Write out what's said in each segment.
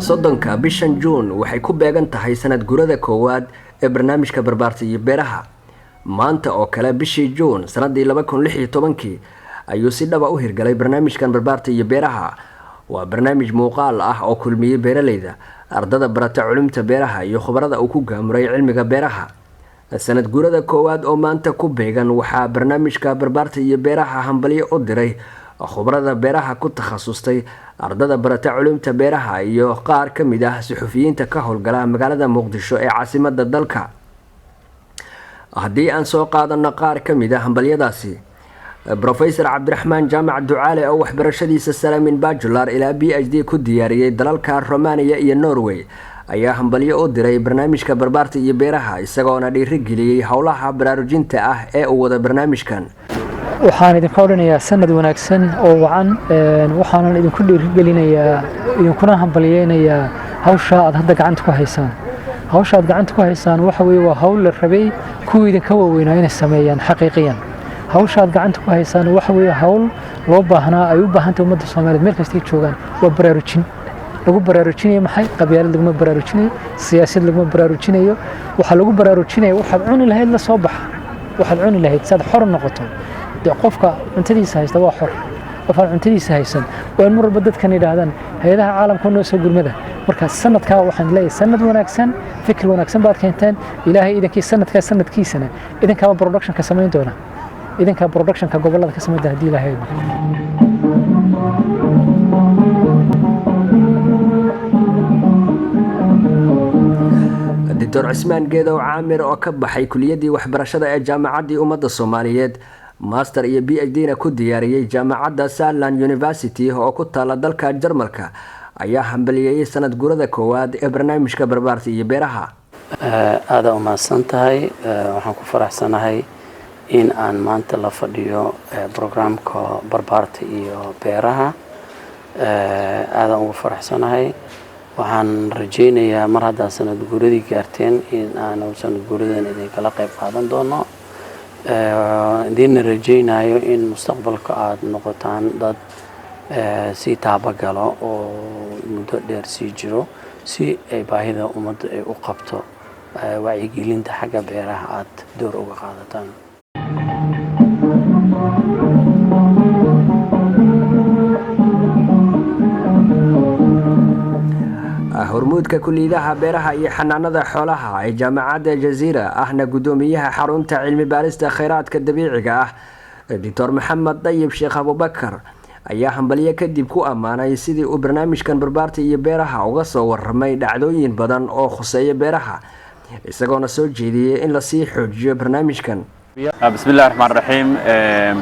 soddonka bishan juun waxay ku beegan tahay sanad gurada koowaad ee barnaamijka barbaarta iyo beeraha. maanta oo kale bishii juun sanadii 2016 ayuu si dhaba u hirgalay barnaamijkan barbaarta iyo beeraha. waa barnaamij muuqaal ah oo kulmiyey beeraleyda, ardada barata culumta beeraha iyo khubarada uu ku gaamuray cilmiga beeraha. sanad gurada koowaad oo maanta ku beegan waxaa barnaamijka barbaarta iyo beeraha hambalyo u diray khubarada beeraha ku takhasustay, ardada barata culumta beeraha iyo qaar ka mid ah suxufiyiinta ka howlgala magaalada muqdisho ee caasimada dalka. haddii aan soo qaadano qaar ka mid ah hambalyadaasi, Professor Cabdiraxmaan Jaamac Ducaale oo waxbarashadiisa Salaamin Bachelor ilaa PhD ku diyaariyay dalalka Romania iyo Norway ayaa hambalyo u diray barnaamijka barbaarta iyo beeraha, isagoona dhiirigeliyay howlaha baraarujinta ah ee uu wada barnaamijkan. waxaan idinku oranayaa sanad wanaagsan oo wacan, waxaan idinku dhiirigelinayaa idinkuna hambalyeynayaa hawsha aad hadda gacanta ku haysaan. hawsha aad gacanta ku haysaan waxa weeye waa hawl la rabay kuwii idinka waaweynaa inay sameeyaan xaqiiqiyan. hawsha aad gacanta ku haysaan waxa weeye hawl loo baahnaa, ay u baahantahay ummadda Soomaaliyeed meel kasta ay joogaan. waa baraarujin lagu baraarujinayo maxay? qabyaalad laguma baraarujinayo, siyaasad laguma baraarujinayo. waxa lagu baraarujinayo waxaad cuni lahayd la soo baxa, waxaad cuni lahayd saad xor noqoto. qofka cuntadiisa haysta waa xor, qofaan cuntadiisa haysan waa in mar walba dadkan yidhaahdaan hay'adaha caalamka noo soo gurmada. marka sanadkaa waxaan leeyahay sanad wanaagsan, fikir wanaagsan baad keenteen. ilaahay idinkii sanadkaa sanadkiisana idinkaaba productionka samayn doona, idinkaa productionka gobolada ka samayn doona haddii ilaahay. Dr. Cismaan Geedow Caamir oo ka baxay kuliyadii waxbarashada ee jaamacaddii ummadda Soomaaliyeed, master iyo PhD-na ku diyaariyay jaamacadda Saarland University oo ku taala dalka Jarmalka, ayaa hambalyeeyay sanad gurada koowaad ee barnaamijka barbaarta iyo beeraha. aad u mahadsan tahay. waxaan ku faraxsanahay in aan maanta la fadhiyo programka barbaarta iyo beeraha. aad ugu faraxsanahay. waxaan rajaynayaa mar haddaa sanad guradii gaarteen in aanu sanad guradan idinkala qayb qaadan doono. idinna rajaynayo in mustaqbalka aad noqotaan dad si taabagalo oo muddo dheer sii jiro, si ay baahida ummadda ay u qabto wacyigelinta xagga beeraha aad door uga qaadataan. hormuudka kuliyadaha beeraha iyo xanaanada xoolaha ee jaamacadda Jazeera ahna gudoomiyaha xarunta cilmi baarista kheyraadka dabiiciga ah, Dr. Maxamed Dayib Sheekh Abubakar, ayaa hambalyo kadib ku ammaanay sidii uu barnaamijkan barbaarta iyo beeraha uga soo warramay dhacdooyin badan oo khuseeya beeraha, isagoona soo jeediyay in la sii xoojiyo barnaamijkan. bismillaahir rahmaanir rahiim.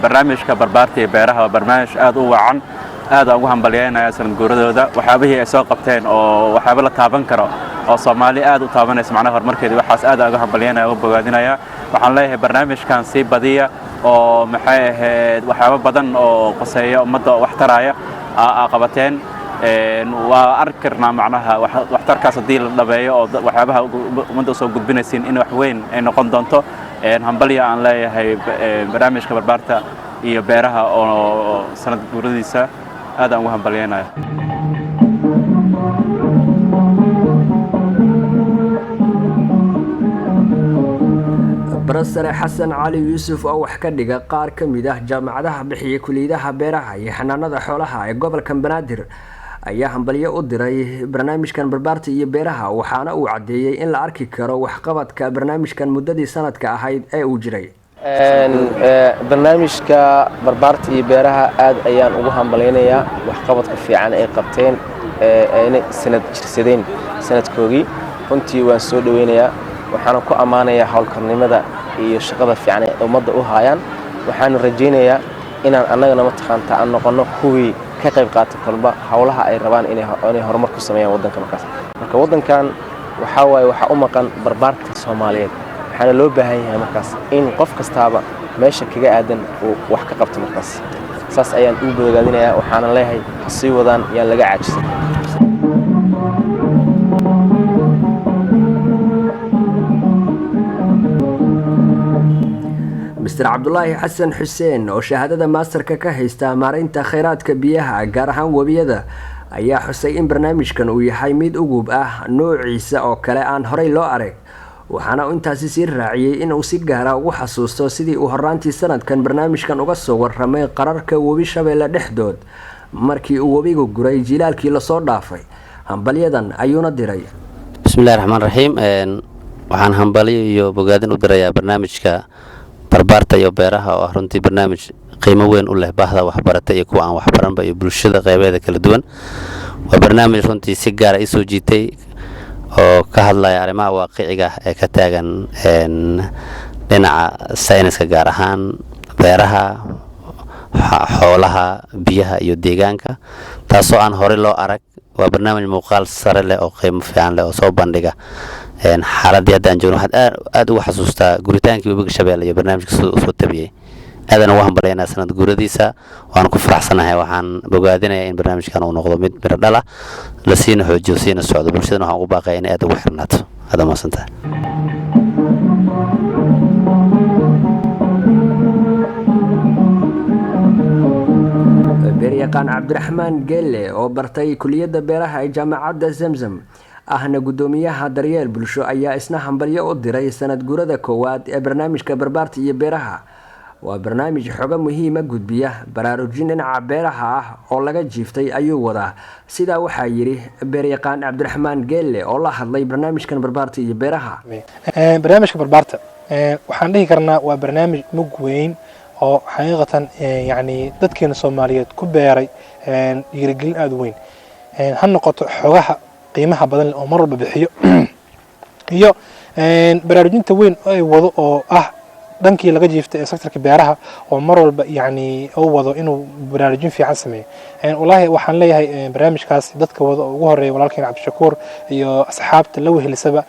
barnaamijka barbaarta iyo beeraha waa barnaamij aad u wacan, aad ugu hambalyeynaya sanad guuradooda. waxyaabihii ay soo qabteen oo waxyaabo la taaban karo oo Soomaali aad u taabanaysa macnaha horumarkeeda, waxaas aad uga hambalyeynaya oo bogaadinaya. waxaan leeyahay barnaamijkan sii badiya oo maxay ahayd waxyaabo badan oo qoseeya ummadda wax taraya qabateen. waa arki karnaa macnaha waxtarkaas haddii la dhabeeyo oo waxyaabaha ummadda soo gudbinaysiin in wax weyn ay noqon doonto. hambalya aan leeyahay barnaamijka barbaarta iyo beeraha oo sanad guuradiisa aad aan ugu hambalyeynaya. Professor Xasan Cali Yuusuf oo wax ka dhiga qaar ka mid ah jaamacadaha bixiya kuliyadaha beeraha iyo xanaanada xoolaha ee gobolka Banaadir ayaa hambalyo u diray barnaamijkan barbaarta iyo beeraha, waxaana uu cadeeyay in la arki karo waxqabadka barnaamijkan muddadii sanadka ahayd ee uu jiray. barnaamijka barbaarta iyo beeraha aad ayaan ugu hambaleynayaa waxqabadka fiican ay qabteen, ayna sanad jirsadeen sanadkoogii. runtii waan soo dhaweynayaa, waxaana ku ammaanayaa howlkarnimada iyo shaqada fiican ee ummadda u hayaan. waxaan rajaynayaa inaan annagana mataqaanta aan noqono kuwii ka qayb qaata kolba howlaha ay rabaan inay horumar ku sameeyaan waddanka. marka waddankan waxaa waaye waxaa u maqan barbaarta Soomaaliyeed, waxaana loo baahan yahay markaas in qof kastaaba meesha kaga aadan uu wax ka qabto. markaas saas ayaan u bogaadinayaa, waxaana leeyahay ha sii wadaan, yaan laga caajisan. Mr. Cabdulaahi Xasan Xuseen oo shahaadada maasterka ka haysta maareynta kheyraadka biyaha gaar ahaan webiyada ayaa xusay in barnaamijkan uu yahay mid ugub ah noociisa oo kale aan horey loo arag, waxaana uu intaasi sii raaciyey in uu si gaara ugu xasuusto sidii uu horaantii sanadkan barnaamijkan uga soo warramay qararka webi Shabeelle dhexdood markii uu webigu guray jilaalkii lasoo dhaafay. hambalyadan ayuuna diray. bismillahi raxmaan raxiim. waxaan hambalyo iyo bogaadin u dirayaa barnaamijka barbaarta iyo beeraha oo ah runtii barnaamij qiimo weyn u leh baahda waxbarata iyo kuwa aan waxbaranba iyo bulshada qaybeeda kala duwan. waa barnaamij runtii si gaara isoo jiitay oo ka hadlaya arrimaha waaqiciga ah ee ka taagan dhinaca sayniska, gaar ahaan beeraha, xoolaha, biyaha iyo deegaanka, taasoo aan horey loo arag. waa barnaamij muuqaal sare leh oo qiimo fiican leh oo soo bandhiga xaaladii hadda aan joogno. waxaad aad uga xasuustaa guritaankii webiga Shabeelle iyo barnaamijka sida uu soo tabiyey. aadaan ugu hambalyaynaa sanad guuradiisa, waan ku faraxsanahay. waxaan bogaadinayaa in barnaamijkan uu noqdo mid miro dhal ah, la siina xoojiyo, siina socdo. bulshadana waxaan ugu baaqaya inay aad ugu xirnaato. aad mahadsantahay. beeryaqaan cabdiraxmaan geelle oo bartay kuliyadda beeraha ee jaamacadda Zamzam ahna gudoomiyaha daryeel bulsho ayaa isna hambalyo u diray sanad guurada koowaad ee barnaamijka barbaarta iyo beeraha. waa barnaamij xogo muhiima gudbiya baraarujin dhinaca beeraha ah oo laga jiiftay ayuu wadaa. sidaa waxaa yidhi beeryaqaan cabdiraxmaan geelle oo la hadlay barnaamijkan barbaarta iyo beeraha. barnaamijka barbaarta waxaan dhihi karnaa waa barnaamij mug weyn oo xaqiiqatan yani dadkeena Soomaaliyeed ku beeray dhiirigelin aad u weyn. ha noqoto xogaha qiimaha badan oo mar walba bixiyo iyo baraarujinta weyn oo ay wado oo ah dhankii laga jiiftay sektorka beeraha oo mar walba yani uu wado inuu baraarujin fiican sameeyo. wallaahi waxaan leeyahay barnaamijkaas dadka wada ugu horeeya walaalkeen Cabdishakuur iyo asxaabta la wehelisaba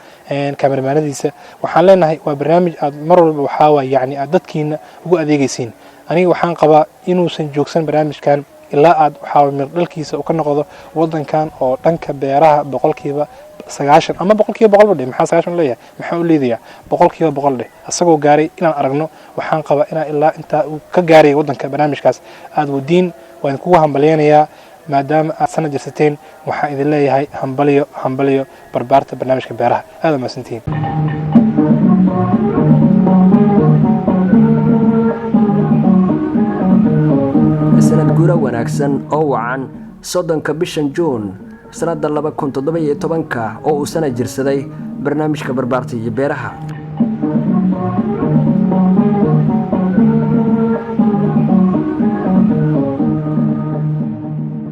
kameramaanadiisa. waxaan leenahay waa barnaamij aad mar walba waxaa waa yani aad dadkiina ugu adeegaysiin. aniga waxaan qabaa inuusan joogsan barnaamijkan ilaa aad waxaa mir dhalkiisa uu ka noqdo wadankan oo dhanka beeraha boqolkiiba 90 ama boqolkiiba 100 dheh. maxaa 90 leeyahay? maxaa u leedayaa boqolkiiba 100 dheh asagoo gaaray inaan aragno. waxaan qabaa inaan ilaa inta uu ka gaaray wadanka barnaamijkaas aad wadiin. waan kugu hambaleynayaa maadaama aad sanad jirsateen. waxaan idin leeyahay hambalyo barbaarta barnaamijka beeraha. aad ma santiin. sanad guura wanaagsan oo wacan 30 bishan Juun sanada 2017 oo uu sanad jirsaday barnaamijka barbaarta iyo beeraha.